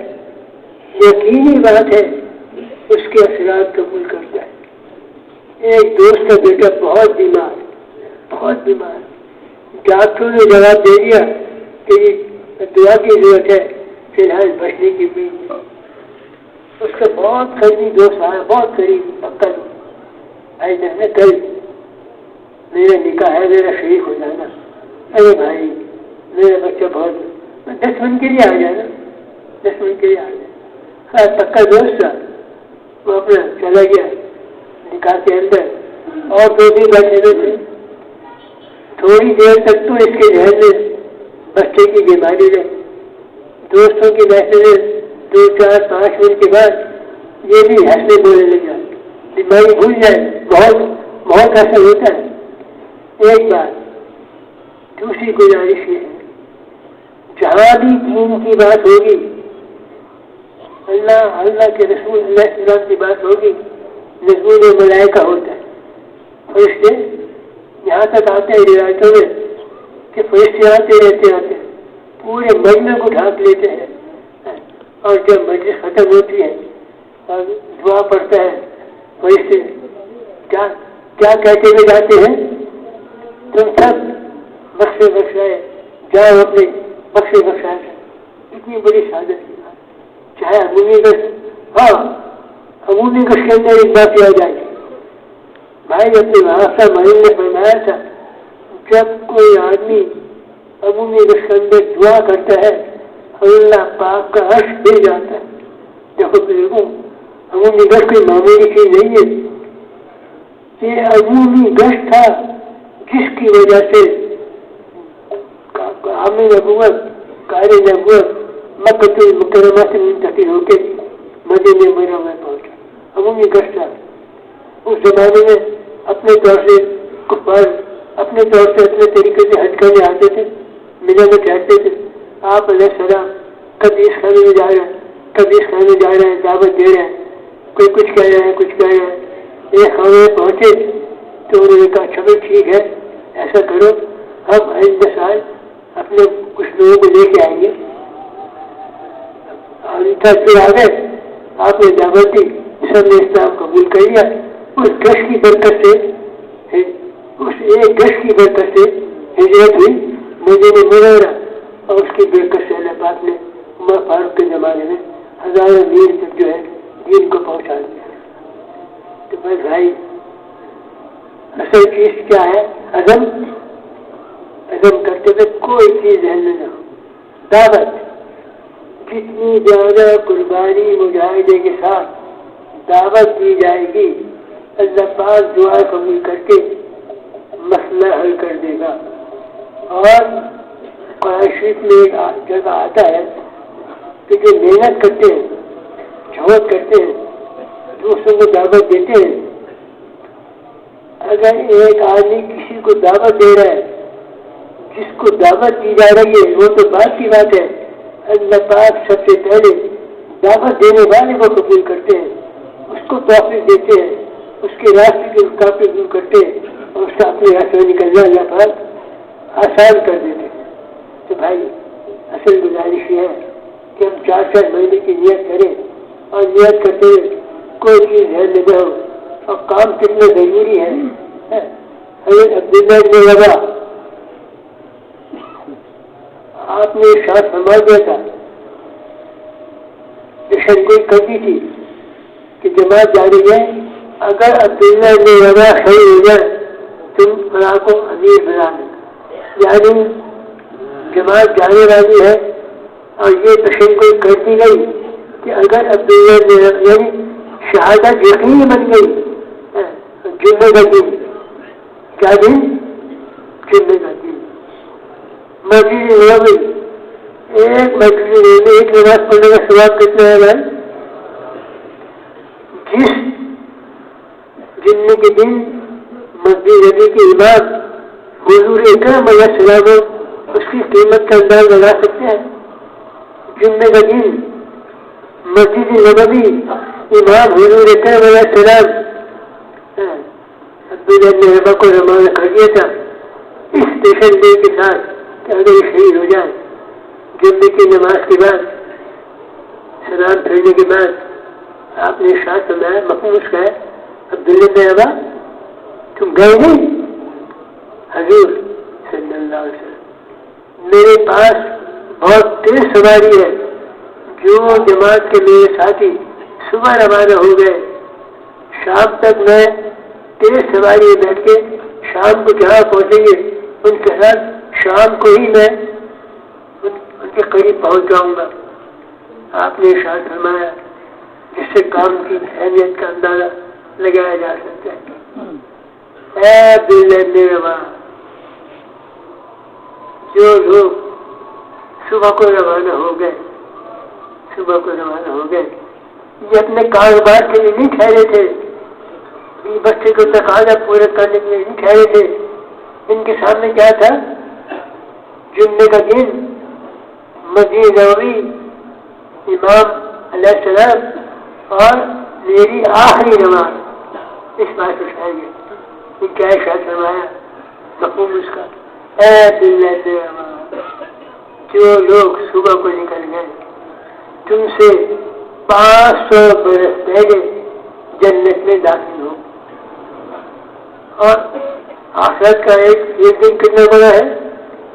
یقینی بات ہے اس کے اثرات قبول کرتا ہے. ایک دوست کا بیٹا بہت بیمار، ڈاکٹروں نے جواب دے دیا کہ دعا کی ضرورت ہے فی الحال بچنے کی بھی. اس کا بہت قریبی دوست آیا، بہت قریبی، کل میرا نکاح ہے، میرا شریک ہو جانا. ارے بھائی میرا بچہ بہت 10 منٹ کے لیے آ جانا، 10 منٹ کے لیے آ جانا. ہاں پکا دوست تھا، وہ اپنا چلا گیا نکاح کے اندر. اور 2 بھی بیٹھے ہوئے تھے. تھوڑی دیر تک تو اس کے ذہن میں بچے کی بیماری رہی. دوستوں کی محفلیں 2 4 5 منٹ کے بعد یہ بھی ہنسنے بولنے لگا، بیماری بھول جائے. بہت ایسا ہوتا ہے. ایک بات دوسری گزارش یہ ہے، جہاں بھی دین کی بات ہوگی، اللہ کے رسول اللہ السلام کی بات ہوگی، نزول ملائکہ ہوتا ہے. فرشتے یہاں تک آتے ہیں روایتوں میں کہ فرشتے آتے پورے مجمع کو ڈھانپ لیتے ہیں. اور جب مجلس ختم ہوتی ہے اور دعا پڑھتا ہے فرشتے کیا کہتے ہوئے جاتے ہیں؟ تم سب بخشے جاؤ اپنے بخشے. اتنی بڑی سعادت کی بات. چاہے عمومی گش کے اندر ایک بات آ جائے. بھائی اپنے واسطہ مہین نے فرمایا تھا جب کوئی آدمی عمومی گش کے اندر دعا کرتا ہے اللہ پاک کا عرش ہل جاتا ہے. دیکھو بزرگوں، عمومی گش کوئی معمولی چیز نہیں ہے. یہ عمومی گش تھا جس کی وجہ سے عامل نبوت قاری نبوت مکہ المکرمہ سے منتقل ہو کے مدینہ منورہ میں پہنچا. عمومی گش تھا. اس زمانے میں اپنے طور سے کفار اپنے طور سے اپنے طریقے سے حج کرنے آتے تھے، ملے میں ٹھہرتے تھے. آپ علیہ السلام کبھی اس خانے میں جا رہے ہیں، کبھی اس خانے میں جا رہے ہیں، دعوت دے رہے ہیں. کوئی کچھ کہہ رہے ہیں، کچھ کہہ رہے ہیں. ایک خانے میں پہنچے تو انہوں نے کہا چلو ٹھیک ہے ایسا کرو، ہم آئندہ سال اپنے کچھ لوگوں کو لے کے آئیں گے. پھر آ گئے، آپ نے دعوت دی، سب نے اسلام قبول کر لیا. اس گش کی برکت سے، اس ایک گش کی برکت سے ہجرت ہوئی مدینہ منورہ. اور اس کی برکت سے اللہ پاک نے عمر فاروق کے زمانے میں ہزاروں میل تک جو ہے دین کو پہنچا دیا. تو بس بھائی اصل چیز کیا ہے؟ عزم کرتے ہوئے کوئی چیز ذہن میں نہ ہو. دعوت جتنی زیادہ قربانی مجاہدے کے ساتھ دعوت دی جائے گی اللہ پاک دعا قبول کر کے مسئلہ حل کر دے گا. اور قرآن شریف میں ایک جگہ آتا ہے کہ جو محنت کرتے ہیں، جھوٹ کرتے ہیں، دوسروں کو دعوت دیتے ہیں، اگر ایک آدمی کسی کو دعوت دے رہا ہے، جس کو دعوت دی جا رہی ہے وہ تو بات کی بات ہے، اللہ پاک سب سے پہلے دعوت دینے والے کو قبول کرتے ہیں، اس کو توفیق دیتے ہیں، اس کے راستے کی رکاوٹیں دور کرتے ہیں اور اس کا اپنے راستے میں نکلنا اللہ پاک آسان کر دیتے ہیں. تو بھائی اصل گزارش یہ ہے کہ ہم 4 مہینے کی نیت کریں اور نیت کرتے ہوئے کوئی چیز ذہن میں نہ ہو. اور کام کتنا ضروری ہے. حضرت عبداللہ بن رواحہ آپ نے شاید فرما دیا تھا، کوئی کہتی تھی کہ جماعت جاری ہے، اگر عبداللہ بن رواحہ صحیح ہو جائے تم فلاں کو امیر بنا دیں. یعنی جماعت جانے والی ہے اور یہ تشریح کوئی کرتی گئی کہ اگر عبداللہ بن رواحہ یعنی شہادت یقینی بن گئی. جمعے کا دن کیا دن؟ جمعے کا دن مسجد نبوی، ایک مسجد میں ایک نماز پڑھنے کا ثواب کتنا ہے بھائی؟ جس جمعے کے دن مسجد نبوی کے امام حضور اکرم علیہ السلام اس کی قیمت کا انداز لگا سکتے ہیں۔ جمعے کا دن مسجد نبوی امام حضور اکرم علیہ السلام نے ربا کو روانہ کر دیا تھا اس تسلی کے ساتھ کہ اگر یہ شہید ہو جائے، جمعے کی نماز کے بعد سلام پھیرنے کے بعد آپ نے ارشاد فرمایا، مخصوص کا ہے عبداللہ بن ربا تم گئے نہیں؟ حضور صلی اللہ علیہ وسلم میرے پاس بہت تیز سواری ہے، جو جماعت کے میرے ساتھی صبح روانہ ہو گئے، شام تک میں تیز سواری میں بیٹھ کے شام کو جہاں پہنچیں گے ان کے ساتھ شام کو ہی میں ان کے قریب پہنچ جاؤں گا۔ آپ نے ارشاد فرمایا جس سے کام کی اہمیت کا اندازہ لگایا جا سکتا ہے۔ اے عبداللہ بن ربا، جو لوگ صبح کو روانہ ہو گئے یہ اپنے کاروبار کے لیے نہیں ٹھہرے تھے، بچے کو تقاضا پورے کرنے کے لیے نہیں ٹھہرے تھے، ان کے سامنے کیا تھا؟ جمعے کا دن مسجد نبوی امام علیہ السلام اور میری آخری نماز، اس بات کو ٹھہر گئے۔ یہ کیا ارشاد فرمایا مفہوم اس کا؟ اے دل جو لوگ صبح کو نکل گئے تم سے 500 برس پہلے جنت میں داخل ہو، اور آخرت کا ایک دن کتنا بڑا ہے،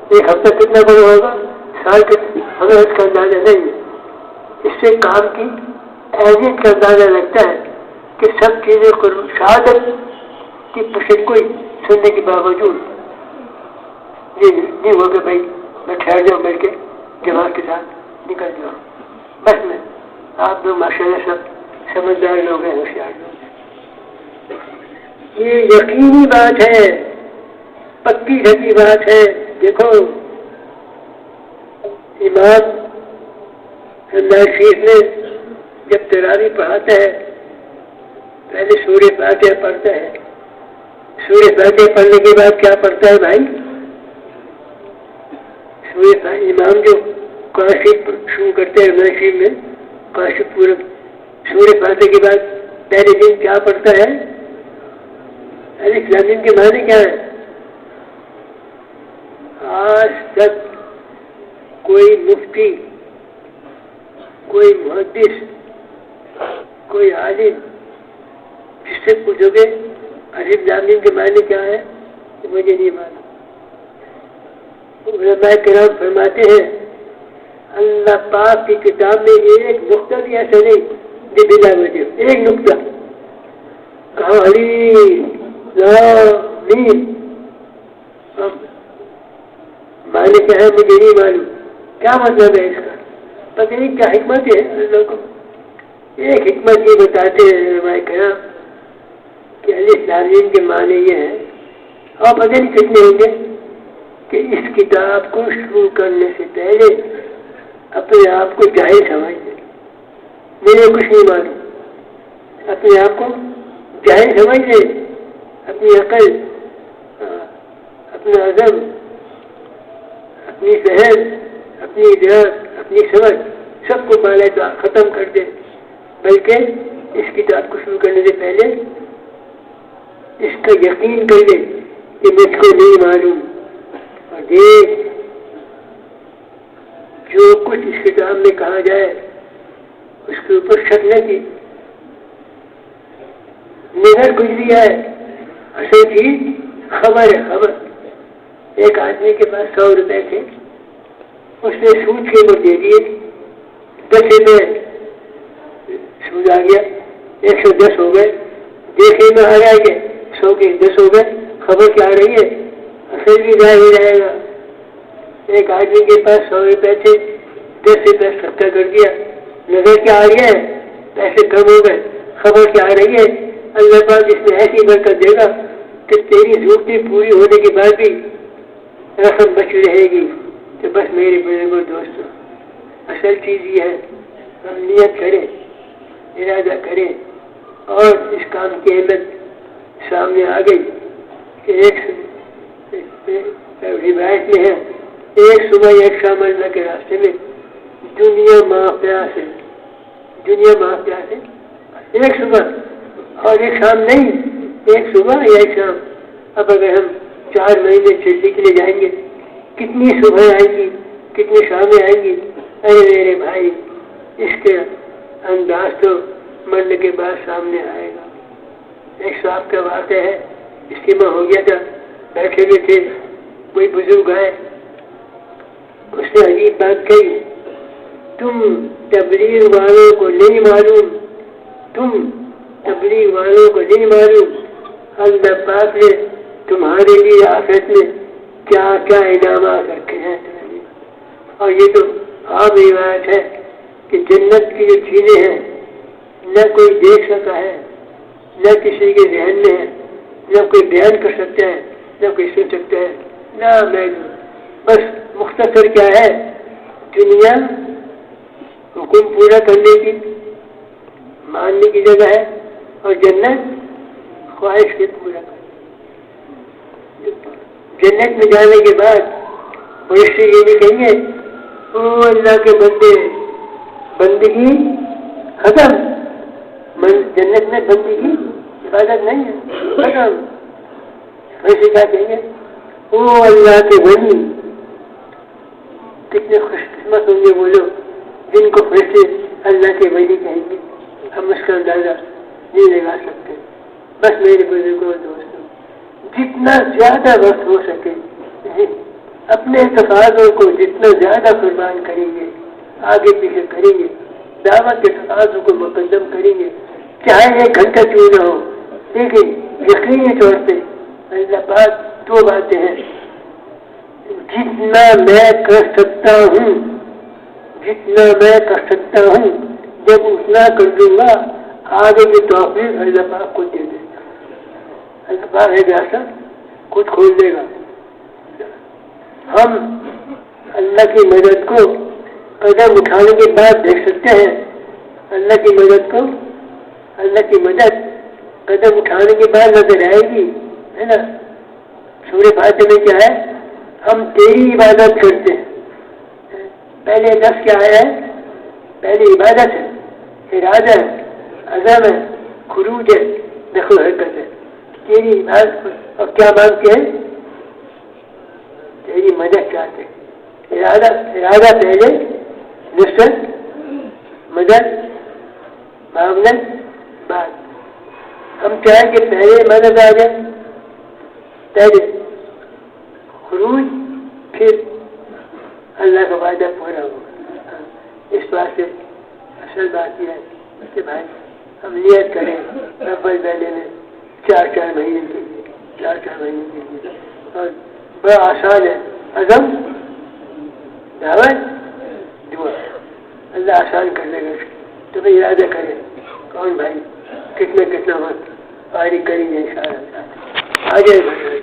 ایک ہفتہ کتنا بڑا ہوگا، سال ہمیں اس کا اندازہ نہیں ہے۔ اس سے کام کی اہمیت کا اندازہ لگتا ہے کہ سب چیزیں شہادت کی پشگوئی سننے کے باوجود یہ نہیں ہوگا بھائی میں ٹھہر جاؤں بیٹھ کے جماعت کے ساتھ نکل جاؤں، بس میں آپ لوگ ماشاء اللہ سب سمجھدار لوگ ہیں، ہوشیار لوگ ہیں۔ یہ یقینی بات ہے، پکی ڈھکی بات ہے۔ دیکھو امام شریف میں جب تراویح پڑھاتا ہے پہلے سورہ فاتحہ پڑھتا ہے، سورہ فاتحہ پڑھنے کے بعد کیا پڑھتا ہے بھائی؟ امام جو کاشف شروع کرتے ہیں شریف میں کاشف پورا سورہ فاتحہ کے بعد پہلے دن کیا پڑھتا ہے؟ الف لام میم کے معنی کیا ہے؟ آج تک کوئی مفتی، کوئی محدث، کوئی عالم جس سے پوچھو گے الف لام میم کے معنی کیا ہے تو مجھے نہیں معلوم۔ علماء کرام فرماتے ہیں اللہ پاک کی کتاب میں ایک نقطہ بھی ایسا نہیں جو بلا وجہ، ایک نقطہ کہاں معنی کیا ہے مجھے نہیں معلوم، کیا مطلب ہے اس کا، پتہ نہیں کیا حکمت ہے اللہ کو۔ ایک حکمت یہ بتاتے ہیں علماء کرام کہ الف لام میم کے معنی یہ ہے، اور پتہ نہیں کتنے ہوں گے کہ اس کتاب کو شروع کرنے سے پہلے اپنے آپ کو جاہل سمجھ لیں، مجھے کچھ نہیں معلوم، اپنے آپ کو جاہل سمجھ لیں، اپنی عقل، اپنا عزم، اپنی ذہن، اپنی ادراک، اپنی سمجھ سب کو بالا ختم کر دے، بلکہ اس کتاب کو شروع کرنے سے پہلے اس کا یقین کر لے کہ مجھ کو نہیں معلوم، اور دیکھ جو کچھ اس کتاب میں کہا جائے اس کے اوپر شک نہ کی، نظر گزری ہے، اصل چیز خبر ہے، خبر۔ ایک آدمی کے پاس 100 روپے تھے، اس نے سود کے وہ دے دیے، 10 روپے سود آ گیا، 110 ہو گئے، دیکھنے میں آ رہا ہے کہ 100 کے 10 ہو گئے، خبر کیا آ رہی ہے، اصل بھی ضائع ہو جائے گا۔ ایک آدمی کے پاس 100 روپے تھے، 10 روپے خرچہ کر دیا، نظر کیا آ رہی ہے، پیسے کم ہو گئے، خبر کیا آ رہی ہے، اللہ پاک اس میں ایسی برکت دے گا کہ تیری ضرورتیں پوری ہونے کے بعد بھی رسم بچ رہے گی تو بس میرے بزرگوں دوستوں اصل چیز یہ ہے ہم نیت کریں ارادہ کریں اور اس کام کی اہمیت سامنے آ گئی کہ ایک روایت میں ہے ایک صبح ایک شام اللہ کے راستے میں دنیا پیاس ہے ایک صبح اور ایک شام نہیں ایک صبح یا ایک شام. اب اگر ہم 4 مہینے چلنے کے لیے جائیں گے کتنی صبح آئیں گی کتنی شامیں آئیں گی. ارے میرے بھائی اس کے انداز تو مرنے کے بعد سامنے آئے گا. ایک صاحب کا واقعہ ہے اجتماع ہو گیا تھا بیٹھے ہوئے تھے کوئی بزرگ آئے اس نے عجیب بات کہی تم تبلیغ والوں کو نہیں معلوم اللہ پاک نے تمہارے لیے آخرت میں کیا کیا انعامات رکھے ہیں. اور یہ تو عام روایت ہے کہ جنت کی جو چیزیں ہیں نہ کوئی دیکھ سکا ہے نہ کسی کے ذہن میں ہے نہ کوئی بیان کر سکتا ہے نہ کوئی سن سکتا ہے نہ میں بس مختصر کیا ہے دنیا حکم پورا کرنے کی ماننے کی جگہ ہے اور جنت خواہش کے پورا کرنے. جنت میں جانے کے بعد فرشتے یہ بھی کہیں گے او اللہ کے بندے بندگی ختم. جنت میں بندگی عبادت نہیں ہے ختم. فرشتے کیا کہیں گے او اللہ کے ولی. کتنے خوش قسمت ہوں گے وہ لوگ جن کو فرشتے اللہ کے ولی کہیں گے. ہم اس کا اندازہ نہیں لگا سکتے. بس میرے بزرگوں دوستوں جتنا زیادہ وقت ہو سکے اپنے تقاضوں کو جتنا زیادہ قربان کریں گے آگے پیچھے کریں گے دعوت کے تقاضوں کو مقدم کریں گے چاہے 1 گھنٹہ کیوں نہ ہو. لیکن یقینی طور پہ اللہ پاک 2 باتیں ہیں جتنا میں کر سکتا ہوں جب اتنا کر دوں گا آگے کی توفیق اللہ پاک کو دے دے گا. اللہ پاک ہے راستہ خود کھول دے گا. ہم اللہ کی مدد کو قدم اٹھانے کے بعد دیکھ سکتے ہیں. اللہ کی مدد قدم اٹھانے کے بعد نظر آئے گی ہے نا. سورہ فاتحہ میں کیا ہے ہم تیری عبادت کرتے ہیں. پہلے لفظ کیا ہے پہلی عبادت ہے ارادہ ہے عزم ہے خروج ہے دخل حرکت ہے. تیری عبادت اور کیا مانگتے ہیں تیری مدد چاہتے ہیں. ارادہ پہلے نصرت مدد معاونت بعد. ہم چاہیں کہ پہلے مدد آ جائے پہلے خروج پھر اللہ کا وعدہ پورا ہوگا. اس بات سے اصل بات یہ ہے کہ بھائی ہم نیت کریں ربل بیلے میں 4 مہینے کے لیے اور بڑا آسان ہے عزم دعوت دعا اللہ آسان کر لے گا. تو بھائی ارادہ کریں کون بھائی کتنا وقت پاری کریں گے انشاءاللہ. آ جائے